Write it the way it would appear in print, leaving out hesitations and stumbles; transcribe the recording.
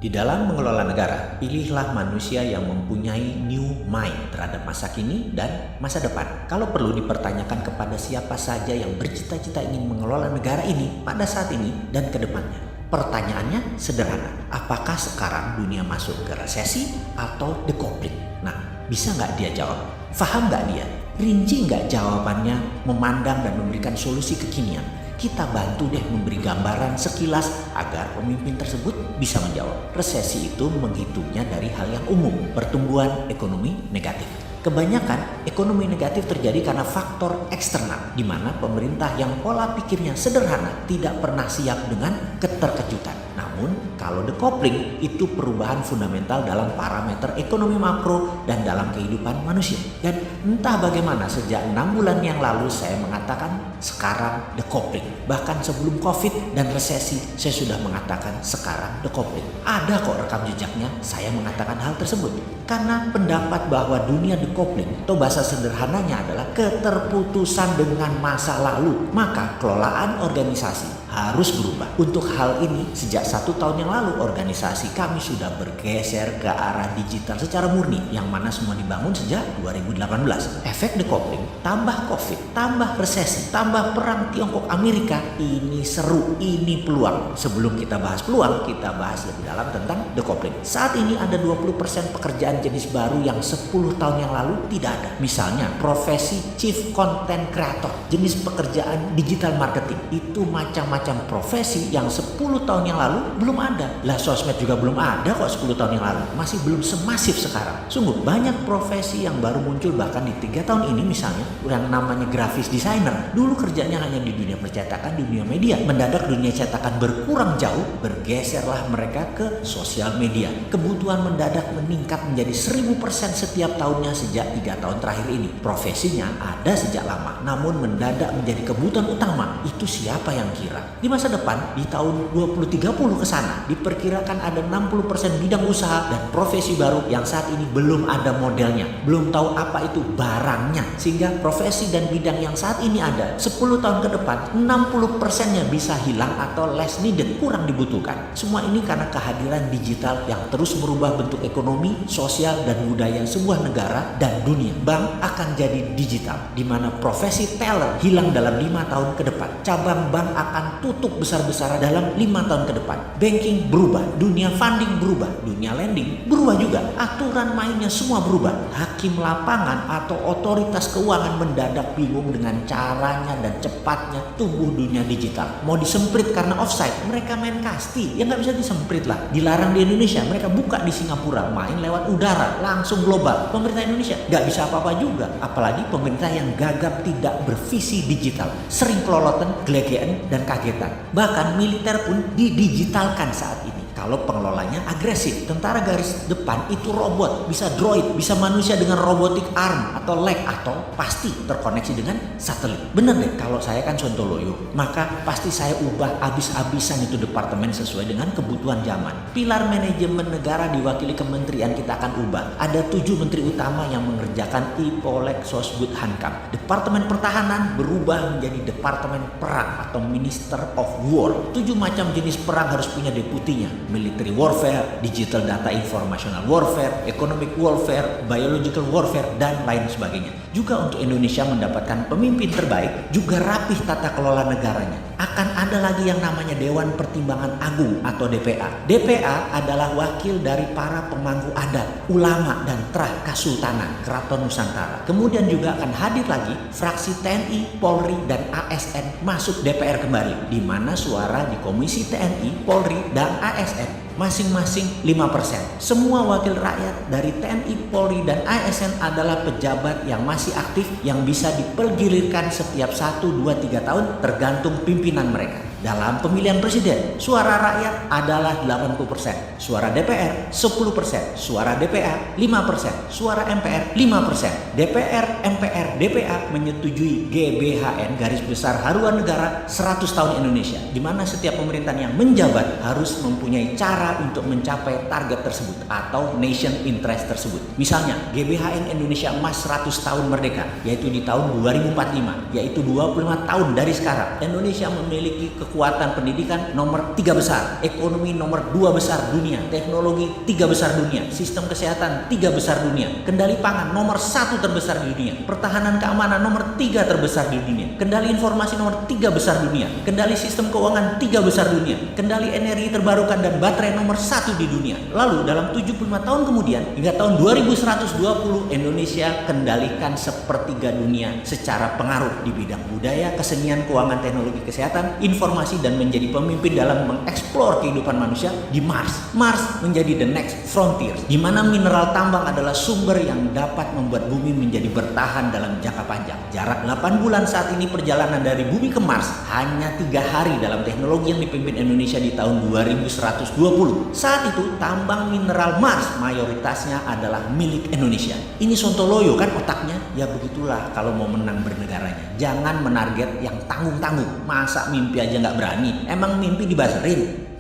Di dalam mengelola negara, pilihlah manusia yang mempunyai new mind terhadap masa kini dan masa depan. Kalau perlu dipertanyakan kepada siapa saja yang bercita-cita ingin mengelola negara ini pada saat ini dan ke depannya. Pertanyaannya sederhana, apakah sekarang dunia masuk ke resesi atau decoupling? Nah, bisa nggak dia jawab? Faham nggak dia? Rinci nggak jawabannya, memandang dan memberikan solusi kekinian? Kita bantu deh memberi gambaran sekilas agar pemimpin tersebut bisa menjawab. Resesi itu menghitungnya dari hal yang umum, pertumbuhan ekonomi negatif. Kebanyakan ekonomi negatif terjadi karena faktor eksternal, di mana pemerintah yang pola pikirnya sederhana tidak pernah siap dengan keterkejutan. Namun, kalau decoupling itu perubahan fundamental dalam parameter ekonomi makro dan dalam kehidupan manusia. Dan entah bagaimana sejak 6 bulan yang lalu saya mengatakan sekarang decoupling. Bahkan sebelum COVID dan resesi saya sudah mengatakan sekarang decoupling. Ada kok rekam jejaknya saya mengatakan hal tersebut. Karena pendapat bahwa dunia decoupling atau bahasa sederhananya adalah keterputusan dengan masa lalu, maka kelolaan organisasi harus berubah. Untuk hal ini sejak 1 tahun yang lalu organisasi kami sudah bergeser ke arah digital secara murni, yang mana semua dibangun sejak 2018. Efek decoupling tambah COVID, tambah resesi, tambah perang Tiongkok Amerika, ini seru, ini peluang. Sebelum kita bahas peluang, kita bahas lebih dalam tentang decoupling. Saat ini ada 20% pekerjaan jenis baru yang 10 tahun yang lalu tidak ada. Misalnya profesi Chief Content Creator, jenis pekerjaan digital marketing. Itu macam-macam profesi yang 10 tahun yang lalu belum ada. Lah sosmed juga belum ada kok 10 tahun yang lalu. Masih belum semasif sekarang. Sungguh banyak profesi yang baru muncul bahkan di 3 tahun ini, misalnya yang namanya graphics designer. Dulu kerjanya hanya di dunia percetakan, di dunia media. Mendadak dunia cetakan berkurang jauh, bergeserlah mereka ke sosial media. Kebutuhan mendadak meningkat menjadi 1000% setiap tahunnya sejak 3 tahun terakhir ini. Profesinya ada sejak lama, namun mendadak menjadi kebutuhan utama. Itu siapa yang kira? Di masa depan, di tahun 2030 ke sana, diperkirakan ada 60% bidang usaha dan profesi baru yang saat ini belum ada modelnya, belum tahu apa itu barangnya. Sehingga profesi dan bidang yang saat ini ada 10 tahun ke depan 60%-nya bisa hilang atau less needed, kurang dibutuhkan. Semua ini karena kehadiran digital yang terus merubah bentuk ekonomi, sosial dan budaya sebuah negara dan dunia. Bank akan jadi digital, di mana profesi teller hilang dalam 5 tahun ke depan. Cabang bank akan tutup besar-besaran dalam 5 tahun ke depan. Banking berubah, dunia funding berubah, dunia lending berubah juga. Aturan mainnya semua berubah. Hakim lapangan atau otoritas keuangan mendadak bingung dengan caranya dan cepatnya tumbuh dunia digital. Mau disemprit karena offside, mereka main kasti. Ya nggak bisa disemprit lah. Dilarang di Indonesia, mereka buka di Singapura, main lewat udara, langsung global. Pemerintah Indonesia nggak bisa apa-apa juga. Apalagi pemerintah yang gagap tidak bervisi digital. Sering kelolotan, gelegean, dan kagetan. Bahkan militer pun didigitalkan saat ini. Kalau pengelolanya agresif, tentara garis depan itu robot, bisa droid, bisa manusia dengan robotic arm atau leg, atau pasti terkoneksi dengan satelit. Bener deh, kalau saya kan Sontoloyo, maka pasti saya ubah habis-habisan itu departemen sesuai dengan kebutuhan zaman. Pilar manajemen negara diwakili kementerian kita akan ubah. Ada 7 menteri utama yang mengerjakan Ipolek Sosbud Hankam. Departemen pertahanan berubah menjadi departemen perang atau Minister of War. 7 macam jenis perang harus punya deputinya. Military warfare, digital data informational warfare, economic warfare, biological warfare, dan lain sebagainya. Juga untuk Indonesia mendapatkan pemimpin terbaik, juga rapih tata kelola negaranya. Akan ada lagi yang namanya Dewan Pertimbangan Agung atau DPA. DPA adalah wakil dari para pemangku adat, ulama, dan trah Kasultanan, Keraton Nusantara. Kemudian juga akan hadir lagi fraksi TNI, Polri, dan ASN masuk DPR kembali, di mana suara di Komisi TNI, Polri, dan ASN masing-masing 5%. Semua wakil rakyat dari TNI, Polri, dan ASN adalah pejabat yang masih aktif yang bisa dipergilirkan setiap 1, 2, 3 tahun tergantung pimpinan mereka. Dalam pemilihan presiden, suara rakyat adalah 80%, suara DPR 10%, suara DPA 5%, suara MPR 5%. DPR, MPR, DPA menyetujui GBHN garis besar haluan negara 100 tahun Indonesia, di mana setiap pemerintahan yang menjabat harus mempunyai cara untuk mencapai target tersebut atau nation interest tersebut. Misalnya, GBHN Indonesia Emas 100 tahun merdeka, yaitu di tahun 2045, yaitu 25 tahun dari sekarang. Indonesia memiliki kekuatan pendidikan nomor 3 besar, ekonomi nomor 2 besar dunia, teknologi 3 besar dunia, sistem kesehatan 3 besar dunia, kendali pangan nomor 1 terbesar di dunia, pertahanan keamanan nomor 3 terbesar di dunia, kendali informasi nomor 3 besar dunia, kendali sistem keuangan 3 besar dunia, kendali energi terbarukan dan baterai nomor 1 di dunia. Lalu dalam 75 tahun kemudian hingga tahun 2120 Indonesia kendalikan sepertiga dunia secara pengaruh di bidang budaya, kesenian, keuangan, teknologi, kesehatan, informasi, dan menjadi pemimpin dalam mengeksplor kehidupan manusia di Mars. Mars menjadi the next frontier, di mana mineral tambang adalah sumber yang dapat membuat bumi menjadi bertahan dalam jangka panjang. Jarak 8 bulan saat ini perjalanan dari bumi ke Mars hanya 3 hari dalam teknologi yang dipimpin Indonesia di tahun 2120. Saat itu tambang mineral Mars mayoritasnya adalah milik Indonesia. Ini Sontoloyo kan otaknya? Ya begitulah kalau mau menang bernegaranya. Jangan menarget yang tanggung-tanggung. Masa mimpi aja nggak berani? Emang mimpi dibasarin?